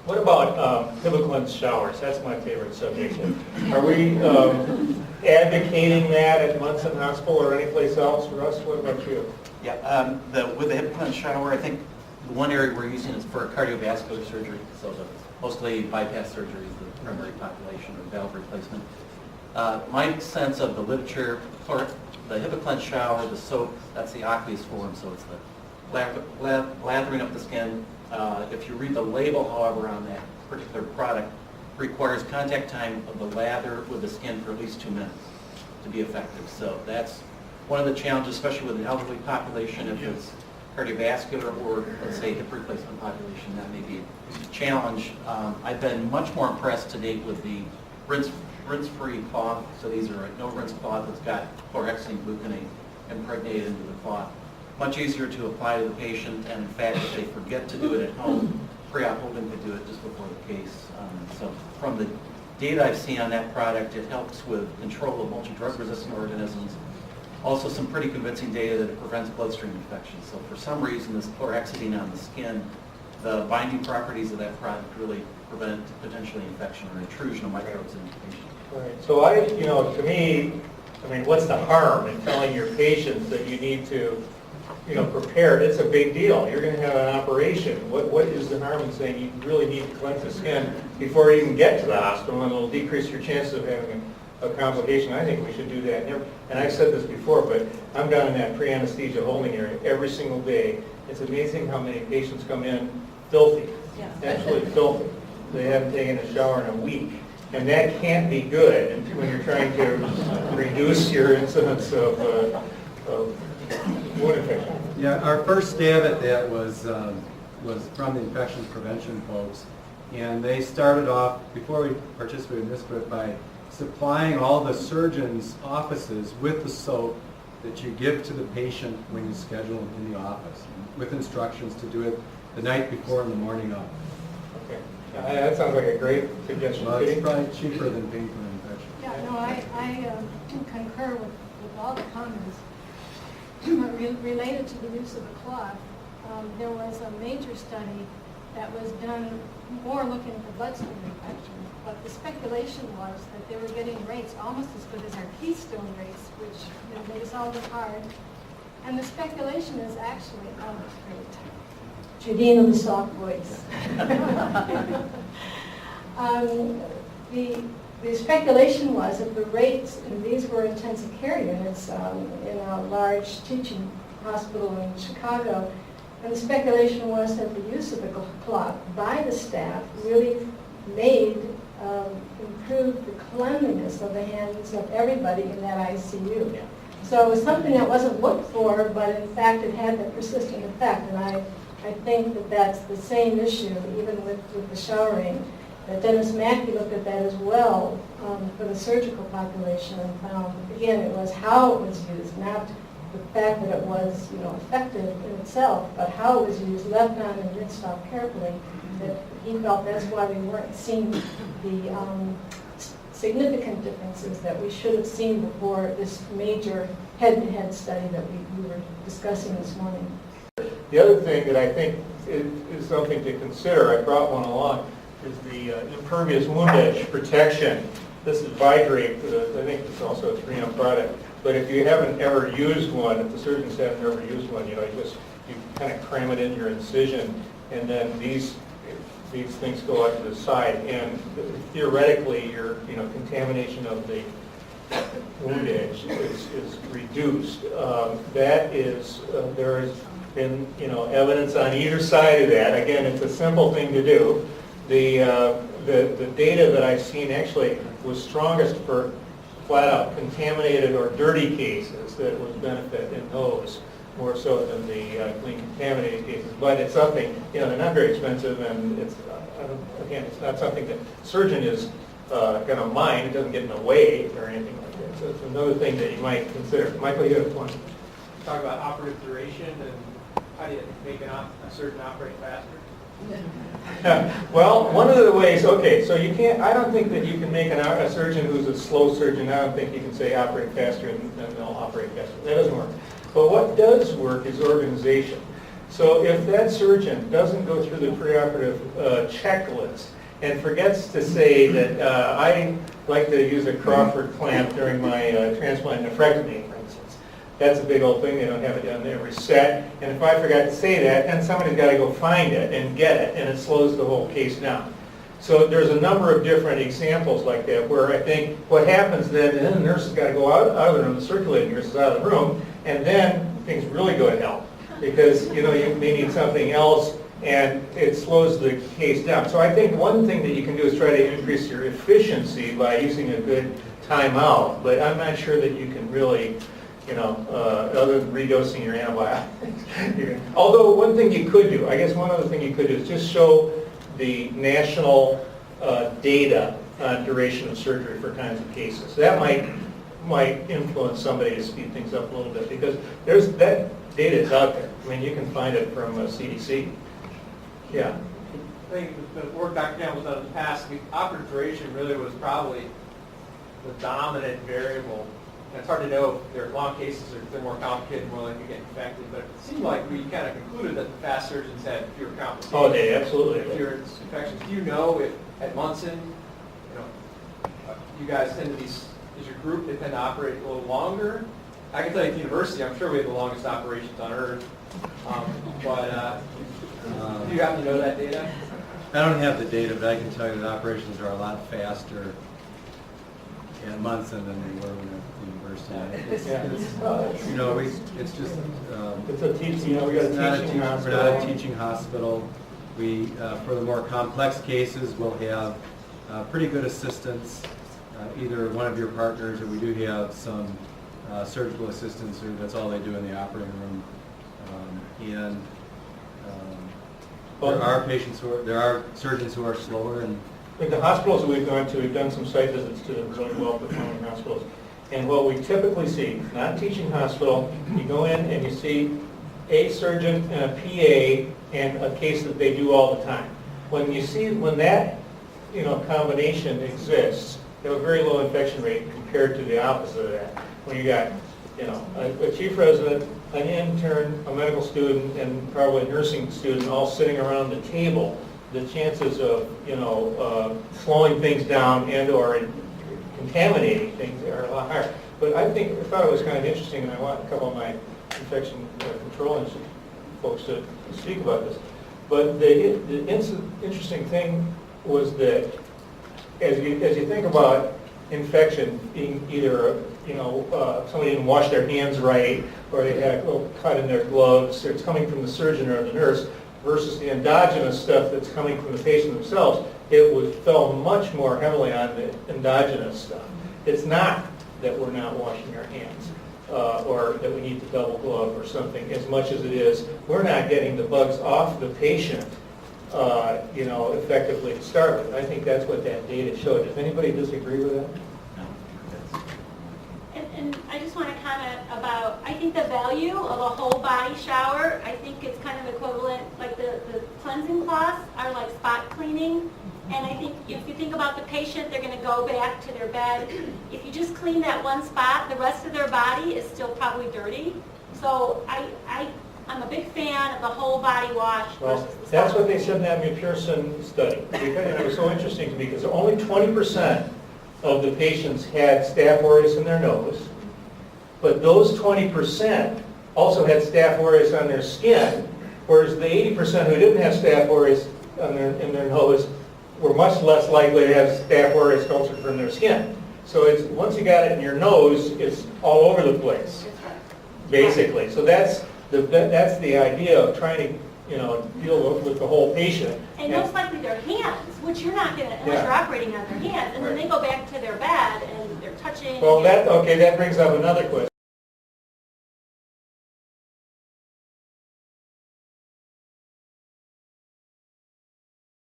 What about pivot showers? That's my favorite subject. Are we advocating that at Munson Hospital or anyplace else? Russ, what about you? Yeah, with the hip cleanse shower, I think the one area we're using is for cardiovascular surgery, so mostly bypass surgery is the primary population or valve replacement. My sense of the literature, the HIPAA shower, the soap, that's the aqueous form, so it's the lathering up the skin. If you read the label, however, on that particular product, requires contact time of the lather with the skin for at least 2 minutes to be effective. So that's one of the challenges, especially with the elderly population. If it's cardiovascular or, let's say, hip replacement population, that may be a challenge. I've been much more impressed to date with the rinse-free cloth. So these are a no-rinse cloth that's got chlorhexidine gluconate impregnated into the cloth. Much easier to apply to the patient, and in fact, if they forget to do it at home, pre-op Holden could do it just before the case. So from the data I've seen on that product, it helps with control of multi-drug resistant organisms. Also some pretty convincing data that it prevents bloodstream infections. So for some reason, this chlorhexidine on the skin, the binding properties of that product really prevent potentially infection or intrusion of microbes into the patient. Right. So to me, what's the harm in telling your patients that you need to, prepare? It's a big deal. You're going to have an operation. What is the harm in saying you really need to cleanse the skin before you even get to the hospital, and it'll decrease your chances of having a complication? I think we should do that. And I've said this before, but I'm down in that pre-anesthesia holding area every single day. It's amazing how many patients come in filthy, absolutely filthy. They haven't taken a shower in a week. And that can't be good when you're trying to reduce your incidence of wound infection. Yeah, our first stab at that was from the infection prevention folks. And they started off, before we participated in this group, by supplying all the surgeons' offices with the soap that you give to the patient when you schedule them in the office, with instructions to do it the night before and the morning of. Okay. That sounds like a great suggestion. Well, it's probably cheaper than paying for an infection. Yeah, no, I concur with all the comments related to the use of the cloth. There was a major study that was done more looking for bloodstream infections, but the speculation was that they were getting rates almost as good as our Keystone rates, which made us all look hard. And the speculation is actually, oh, it's great. Judene with the soft voice. The speculation was that the rates, and these were intensive care units in a large teaching hospital in Chicago, and the speculation was that the use of the cloth by the staff really improved the cleanliness of the hands of everybody in that ICU. Yeah. So it was something that wasn't looked for, but in fact it had that persistent effect, and I think that that's the same issue, even with the showering. Dennis Mackey looked at that as well for the surgical population and found, again, it was how it was used, not the fact that it was effective in itself, but how it was used, left on and rinsed off carefully, that he felt that's why we weren't seeing the significant differences that we should have seen before this major head-to-head study that we were discussing this morning. The other thing that I think is something to consider, I brought one along, is the impervious wound edge protection. This is Vidrape. I think it's also a 3M product. But if you haven't ever used one, if the surgeons haven't ever used one, you kind of cram it in your incision, and then these things go out to the side, and theoretically your contamination of the wound edge is reduced. That is there has been evidence on either side of that. Again, it's a simple thing to do. The data that I've seen actually was strongest for flat out contaminated or dirty cases, that was benefit in those more so than the clean contaminated cases. But it's something, they're not very expensive, and it's it's not something that the surgeon is going to mind. It doesn't get in the way or anything like that. So it's another thing that you might consider. Michael, you have one. Talk about operative duration and how do you make a surgeon operate faster? Well, one of the ways, okay, so you can't, I don't think that you can make a surgeon who's a slow surgeon, I don't think you can say operate faster and they'll operate faster. That doesn't work. But what does work is organization. So if that surgeon doesn't go through the preoperative checklist and forgets to say that I like to use a Crawford clamp during my transplant nephrectomy, for instance, that's a big old thing. They don't have it done every set. And if I forgot to say that, then somebody's got to go find it and get it, and it slows the whole case down. So there's a number of different examples like that where I think what happens then the nurse has got to go out of the room, the circulating nurse is out of the room, and then things really go to hell because you may need something else and it slows the case down. So I think one thing that you can do is try to increase your efficiency by using a good timeout, but I'm not sure that you can really, other than redosing your antibiotics. Although one thing you could do, I guess one other thing you could do is just show the national data on duration of surgery for kinds of cases. That might influence somebody to speed things up a little bit because that data is out there. I mean, you can find it from CDC. Yeah. I think the work Dr. Campbell's done in the past, the operative duration really was probably the dominant variable. And it's hard to know if they're long cases or if they're more complicated, more likely to get infected, but it seemed like we kind of concluded that the fast surgeons had fewer complications. Oh, they absolutely. Fewer infections. Do you know if at Munson, you guys tend to be, is your group, they tend to operate a little longer? I can tell you at the university, I'm sure we have the longest operations on earth. But do you happen to know that data? I don't have the data, but I can tell you that operations are a lot faster in Munson than they were when at the university. It's just It's a teaching. We got a teaching hospital. We're not a teaching hospital. We, for the more complex cases, will have pretty good assistance, either one of your partners, or we do have some surgical assistants who that's all they do in the operating room. There are surgeons who are slower. And in the hospitals that we've gone to, we've done some site visits to the really well-performing hospitals. And what we typically see, not teaching hospital, you go in and you see a surgeon and a PA and a case that they do all the time. When that combination exists, they have a very low infection rate compared to the opposite of that. When you got a chief resident, an intern, a medical student, and probably a nursing student all sitting around the table, the chances of slowing things down and or contaminating things are a lot higher. But I thought it was kind of interesting, and I want a couple of my infection control folks to speak about this. But the interesting thing was that as you think about infection being either somebody didn't wash their hands right, or they had a little cut in their gloves, or it's coming from the surgeon or the nurse, versus the endogenous stuff that's coming from the patient themselves, it fell much more heavily on the endogenous stuff. It's not that we're not washing our hands or that we need to double glove or something, as much as it is we're not getting the bugs off the patient effectively to start with. I think that's what that data showed. Does anybody disagree with that? And I just want to comment about, I think the value of a whole body shower, I think it's kind of equivalent, like the cleansing cloths are like spot cleaning. And I think if you think about the patient, they're going to go back to their bed. If you just clean that one spot, the rest of their body is still probably dirty. So I'm a big fan of the whole body wash versus the that's spot what they cleaning. said in that McPherson study. And it was so interesting to me because only 20% of the patients had Staph aureus in their nose, but those 20% also had Staph aureus on their skin, whereas the 80% who didn't have Staph aureus in their nose were much less likely to have Staph aureus culture from their skin. So it's once you got it in your nose, it's all over the place, basically. So that's the idea of trying to deal with the whole patient. And most likely their hands, which you're not going to, unless you're operating on their hands, and then they go back to their bed and they're touching. Well, that brings up another question.